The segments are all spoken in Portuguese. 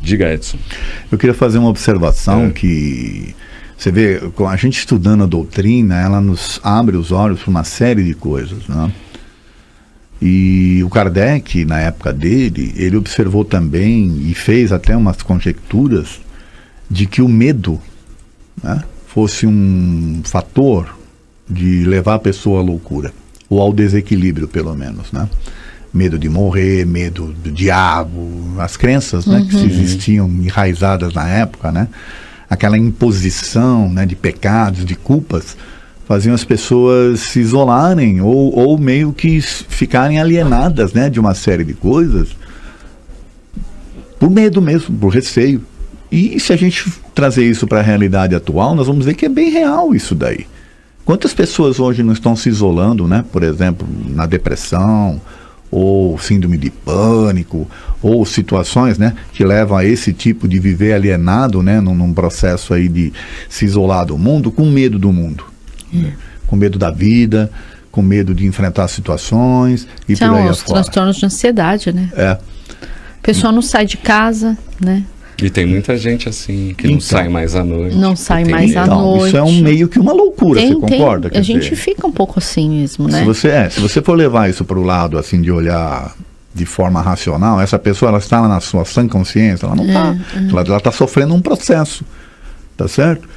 Diga, Edson. Eu queria fazer uma observação que... Você vê, a gente estudando a doutrina, ela nos abre os olhos para uma série de coisas, né? E o Kardec, na época dele, ele observou também e fez até umas conjecturas de que o medo, né, fosse um fator de levar a pessoa à loucura, ou ao desequilíbrio, pelo menos, né? Medo de morrer, medo do diabo, as crenças, né, que existiam enraizadas na época, né? Aquela imposição, né, de pecados, de culpas, faziam as pessoas se isolarem ou meio que ficarem alienadas, né, de uma série de coisas por medo mesmo, por receio. E se a gente trazer isso para a realidade atual, nós vamos ver que é bem real isso daí. Quantas pessoas hoje não estão se isolando, né, por exemplo, na depressão, ou síndrome de pânico, ou situações, né, que levam a esse tipo de viver alienado, né, num processo aí de se isolar do mundo, com medo do mundo, com medo da vida, com medo de enfrentar situações e por aí afora. São os transtornos de ansiedade, né? É. A pessoa não sai de casa, né? E tem muita gente assim, que não sai mais à noite. Não sai mais à noite. Isso é meio que uma loucura, você concorda? A gente fica um pouco assim mesmo, né? Se você for levar isso para o lado, assim, de olhar de forma racional, essa pessoa, ela está na sua sã consciência, ela não está. Ela está sofrendo um processo, tá certo?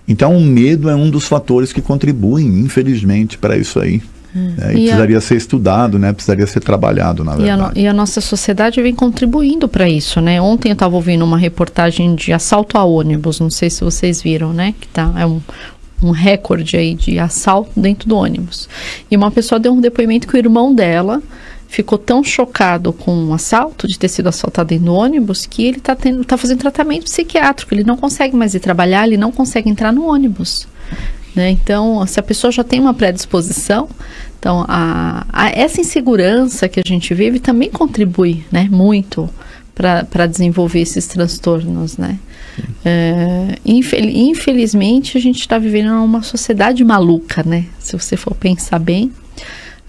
Então, o medo é um dos fatores que contribuem, infelizmente, para isso aí. E precisaria ser estudado, né? Precisaria ser trabalhado, na verdade. E a nossa sociedade vem contribuindo para isso, né? Ontem eu estava ouvindo uma reportagem de assalto a ônibus, não sei se vocês viram, né? Que é um recorde aí de assalto dentro do ônibus. E uma pessoa deu um depoimento que o irmão dela ficou tão chocado com o assalto, de ter sido assaltado dentro do ônibus, que ele tá fazendo tratamento psiquiátrico, ele não consegue mais ir trabalhar, ele não consegue entrar no ônibus. Né? Então, se a pessoa já tem uma predisposição, então essa insegurança que a gente vive também contribui, né, muito para desenvolver esses transtornos, né? Infelizmente, a gente está vivendo numa sociedade maluca, né? Se você for pensar bem,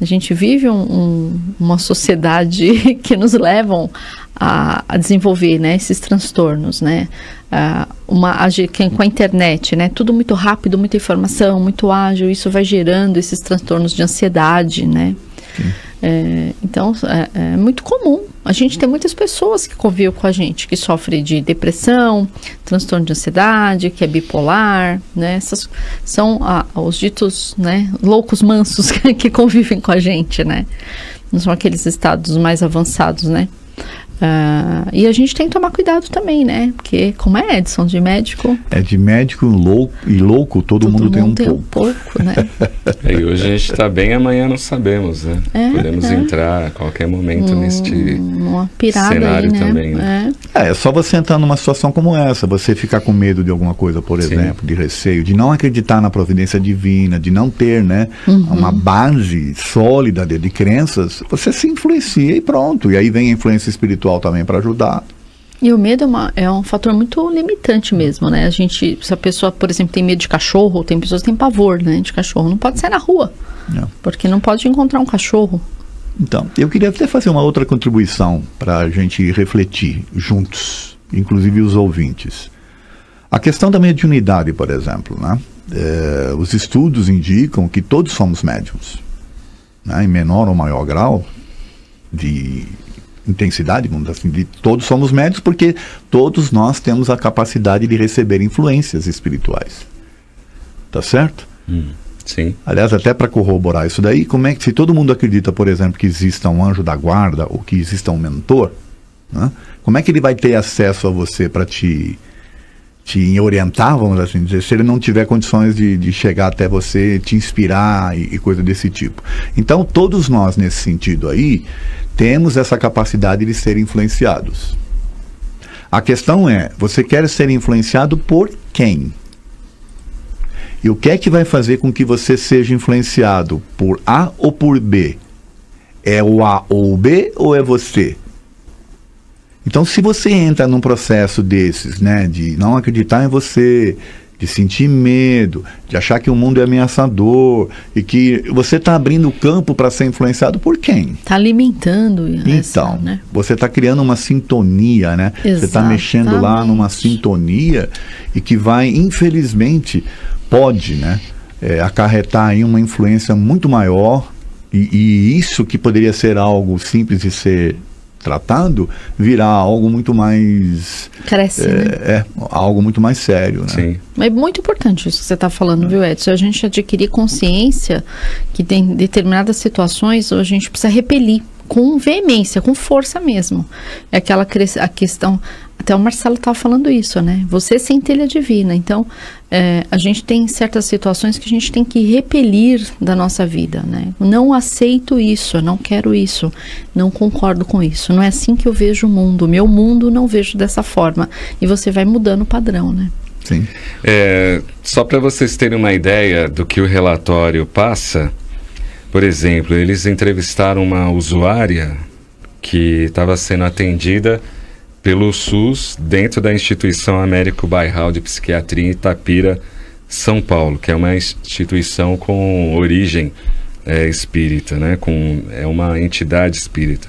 a gente vive uma sociedade que nos levam a desenvolver, né, esses transtornos, né? Com a internet, né? Tudo muito rápido, muita informação, muito ágil, isso vai gerando esses transtornos de ansiedade, né? Então, é muito comum. A gente tem muitas pessoas que convivem com a gente, que sofrem de depressão, transtorno de ansiedade, que é bipolar, né? Essas são os ditos, né, loucos mansos que convivem com a gente, né? Não são aqueles estados mais avançados, né? E a gente tem que tomar cuidado também, né? Porque, como é, Edson, de médico... de médico louco, todo mundo tem um pouco, né? E hoje a gente está bem, amanhã não sabemos, né? Podemos entrar a qualquer momento neste cenário aí, né? Também, né? É só você entrar numa situação como essa, você ficar com medo de alguma coisa, por exemplo, de receio, de não acreditar na providência divina, de não ter, né, uma base sólida de crenças, você se influencia e pronto. E aí vem a influência espiritual também para ajudar. E o medo é um fator muito limitante mesmo, né? Se a pessoa, por exemplo, tem medo de cachorro, tem pessoas que têm pavor, né, de cachorro, não pode sair na rua, porque não pode encontrar um cachorro. Então, eu queria até fazer uma outra contribuição para a gente refletir juntos, inclusive os ouvintes. A questão da mediunidade, por exemplo, né? Os estudos indicam que todos somos médiums, né? Em menor ou maior grau de intensidade, vamos dizer assim, todos somos médios, porque todos nós temos a capacidade de receber influências espirituais. Tá certo? Sim. Aliás, até para corroborar isso daí, como é que, se todo mundo acredita, por exemplo, que exista um anjo da guarda ou que exista um mentor, né, como é que ele vai ter acesso a você para te orientar, vamos assim dizer, se ele não tiver condições de chegar até você, te inspirar e coisa desse tipo? Então, todos nós, nesse sentido aí, temos essa capacidade de ser influenciados. A questão é, você quer ser influenciado por quem? E o que é que vai fazer com que você seja influenciado por A ou por B? É o A ou o B ou é você? Então, se você entra num processo desses, né, de não acreditar em você, de sentir medo, de achar que o mundo é ameaçador e que você está abrindo o campo para ser influenciado por quem? Está alimentando então, né? Você está criando uma sintonia, né? Exatamente. Você está mexendo lá numa sintonia e que vai, infelizmente, pode, né, acarretar aí uma influência muito maior e isso que poderia ser algo simples de ser tratado, virá algo muito mais... Cresce, né? Algo muito mais sério, né? Sim. É muito importante isso que você está falando, viu, Edson? A gente adquirir consciência que tem determinadas situações a gente precisa repelir com veemência, com força mesmo. É aquela a questão... Até o Marcelo estava falando isso, né? Você é centelha divina. Então, a gente tem certas situações que a gente tem que repelir da nossa vida, né? Não aceito isso, eu não quero isso, não concordo com isso. Não é assim que eu vejo o mundo. Meu mundo não vejo dessa forma. E você vai mudando o padrão, né? Sim. Só para vocês terem uma ideia do que o relatório passa, por exemplo, eles entrevistaram uma usuária que estava sendo atendida pelo SUS dentro da instituição Américo Bairral de Psiquiatria em Itapira, São Paulo, que é uma instituição com origem espírita, né? É uma entidade espírita.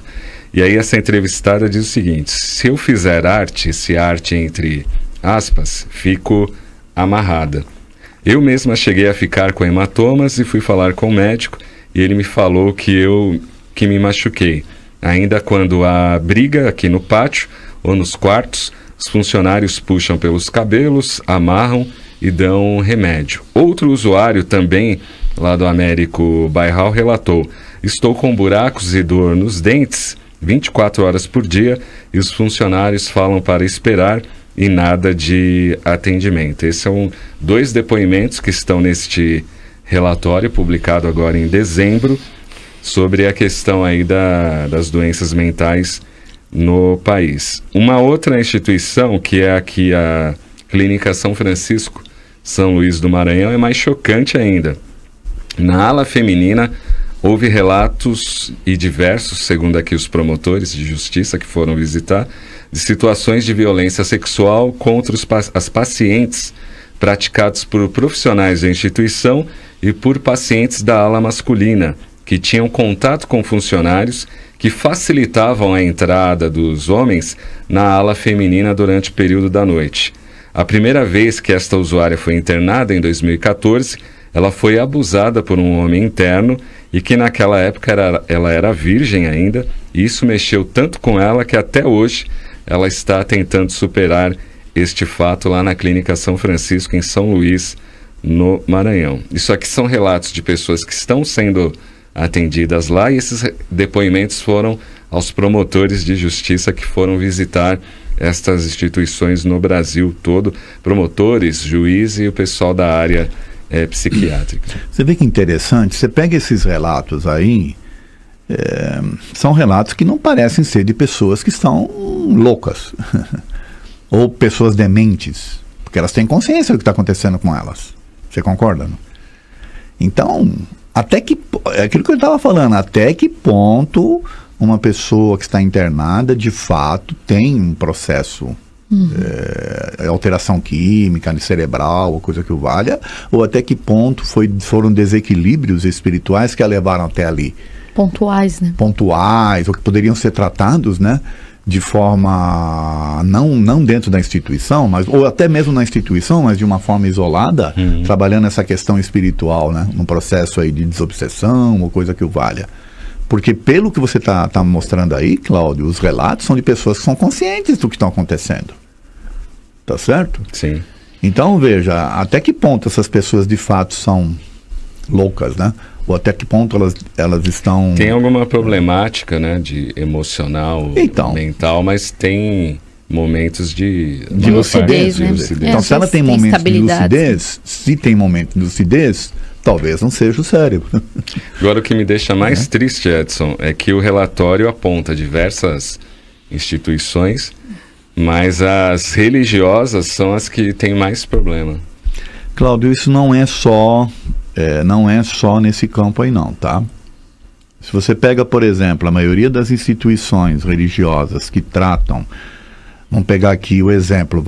E aí essa entrevistada diz o seguinte: se eu fizer arte, esse arte entre aspas, fico amarrada. Eu mesma cheguei a ficar com hematomas e fui falar com o médico e ele me falou que me machuquei. Ainda quando há briga aqui no pátio ou nos quartos, os funcionários puxam pelos cabelos, amarram e dão remédio. Outro usuário também, lá do Américo Bairral, relatou: estou com buracos e dor nos dentes 24 horas por dia e os funcionários falam para esperar e nada de atendimento. Esses são 2 depoimentos que estão neste relatório publicado agora em dezembro sobre a questão aí das doenças mentais no país. Uma outra instituição, que é aqui a Clínica São Francisco, São Luís do Maranhão, é mais chocante ainda. Na ala feminina, houve relatos e diversos, segundo aqui os promotores de justiça que foram visitar, de situações de violência sexual contra as pacientes praticados por profissionais da instituição e por pacientes da ala masculina, que tinham contato com funcionários que facilitavam a entrada dos homens na ala feminina durante o período da noite. A primeira vez que esta usuária foi internada, em 2014, ela foi abusada por um homem interno e que naquela época ela era virgem ainda, e isso mexeu tanto com ela que até hoje ela está tentando superar este fato lá na Clínica São Francisco, em São Luís, no Maranhão. Isso aqui são relatos de pessoas que estão sendo atendidas lá, e esses depoimentos foram aos promotores de justiça que foram visitar estas instituições no Brasil todo, promotores, juízes e o pessoal da área psiquiátrica. Você vê que interessante, você pega esses relatos aí, são relatos que não parecem ser de pessoas que estão loucas, ou pessoas dementes, porque elas têm consciência do que está acontecendo com elas. Você concorda, não? Então, é aquilo que eu estava falando, até que ponto uma pessoa que está internada, de fato, tem um processo, alteração química, cerebral, ou coisa que o valha, ou até que ponto foram desequilíbrios espirituais que a levaram até ali. Pontuais, né? Pontuais, ou que poderiam ser tratados, né? De forma, não dentro da instituição, ou até mesmo na instituição, mas de uma forma isolada, trabalhando essa questão espiritual, né? Num processo aí de desobsessão, ou coisa que o valha. Porque pelo que você tá mostrando aí, Cláudio, os relatos são de pessoas que são conscientes do que estão acontecendo. Tá certo? Sim. Então, veja, até que ponto essas pessoas de fato são loucas, né? Ou até que ponto elas estão... Tem alguma problemática, né, de emocional, mental, mas tem momentos de lucidez, né? Então, se ela tem momentos de lucidez, se tem momentos de lucidez, talvez não seja o cérebro. Agora, o que me deixa mais triste, Edson, é que o relatório aponta diversas instituições, mas as religiosas são as que têm mais problema. Cláudio, isso não é só nesse campo aí não, tá? Se você pega, por exemplo, a maioria das instituições religiosas que tratam, vamos pegar aqui o exemplo,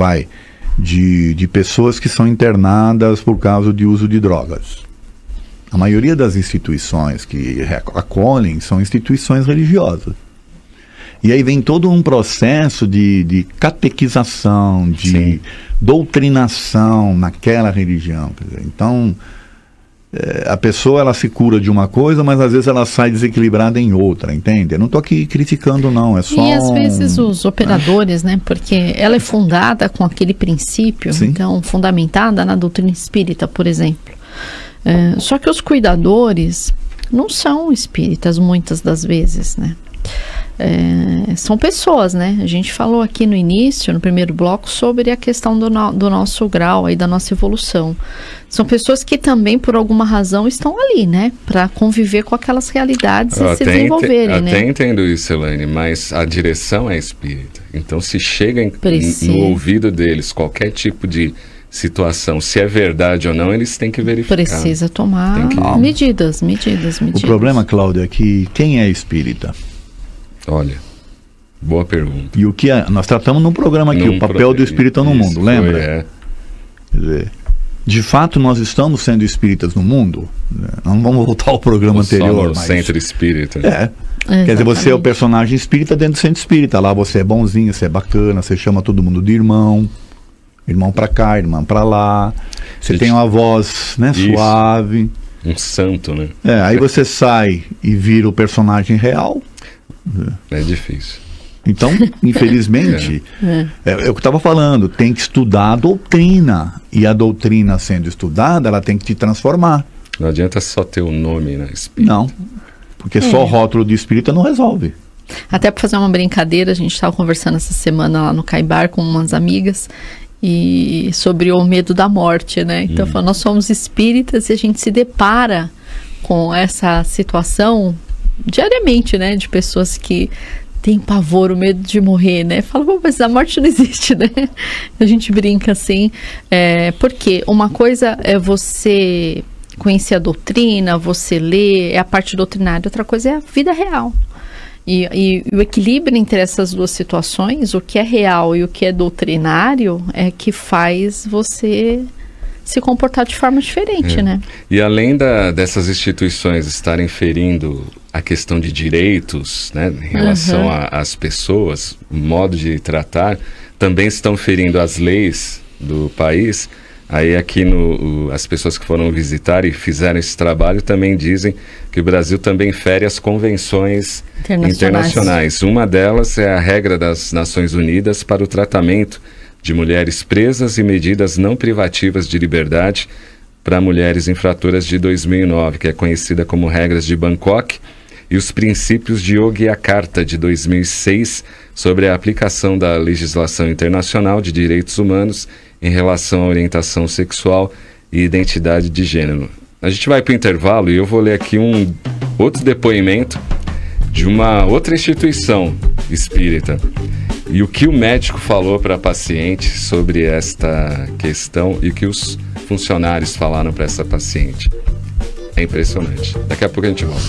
de pessoas que são internadas por causa de uso de drogas. A maioria das instituições que acolhem são instituições religiosas. E aí vem todo um processo de catequização, de Sim. doutrinação naquela religião. Quer dizer, então, a pessoa ela se cura de uma coisa, mas às vezes ela sai desequilibrada em outra, entende? Eu não estou aqui criticando, não, é só... E às vezes os operadores, né, porque ela é fundada com aquele princípio, Sim. então fundamentada na doutrina espírita, por exemplo. Só que os cuidadores não são espíritas muitas das vezes, né? São pessoas, né? A gente falou aqui no início, no primeiro bloco, sobre a questão do nosso grau aí, da nossa evolução. São pessoas que também, por alguma razão, estão ali, né? Para conviver com aquelas realidades e se desenvolverem, né? Até entendo isso, Elaine, mas a direção é espírita. Então, se chega no ouvido deles qualquer tipo de situação, se é verdade ou não, eles têm que verificar. Precisa tomar medidas. O problema, Cláudia, é que quem é espírita? Olha, boa pergunta. E o que nós tratamos num programa aqui, o papel do espírita no mundo, lembra? Quer dizer, de fato, nós estamos sendo espíritas no mundo. Não vamos voltar ao programa anterior. Mas... centro espírita. Quer dizer, você é o personagem espírita dentro do centro espírita. Lá você é bonzinho, você é bacana, você chama todo mundo de irmão. Irmão pra cá, irmã pra lá. Você tem uma voz, né, suave. Um santo, né? Aí você sai e vira o personagem real. É difícil. Então, infelizmente, é o que eu estava falando, tem que estudar a doutrina. E a doutrina sendo estudada, ela tem que te transformar. Não adianta só ter o nome, né, espírita. Não, porque só o rótulo de espírita não resolve. Até para fazer uma brincadeira, a gente estava conversando essa semana lá no Caibar com umas amigas e sobre o medo da morte, né? Então, nós somos espíritas e a gente se depara com essa situação diariamente, né? De pessoas que têm pavor, o medo de morrer, né? Fala, mas a morte não existe, né? A gente brinca assim, porque uma coisa é você conhecer a doutrina, você ler, é a parte doutrinária, outra coisa é a vida real. E o equilíbrio entre essas duas situações, o que é real e o que é doutrinário, é que faz você se comportar de forma diferente, né? E além dessas instituições estarem ferindo a questão de direitos, né, em relação às pessoas, o modo de tratar, também estão ferindo as leis do país. Aí aqui as pessoas que foram visitar e fizeram esse trabalho também dizem que o Brasil também fere as convenções internacionais. Uma delas é a regra das Nações Unidas para o tratamento de mulheres presas e medidas não privativas de liberdade para mulheres infratoras de 2009, que é conhecida como Regras de Bangkok, e os princípios de Yogyakarta de 2006 sobre a aplicação da legislação internacional de direitos humanos em relação à orientação sexual e identidade de gênero. A gente vai para o intervalo e eu vou ler aqui um outro depoimento de uma outra instituição espírita. E o que o médico falou para a paciente sobre esta questão e o que os funcionários falaram para essa paciente. É impressionante. Daqui a pouco a gente volta.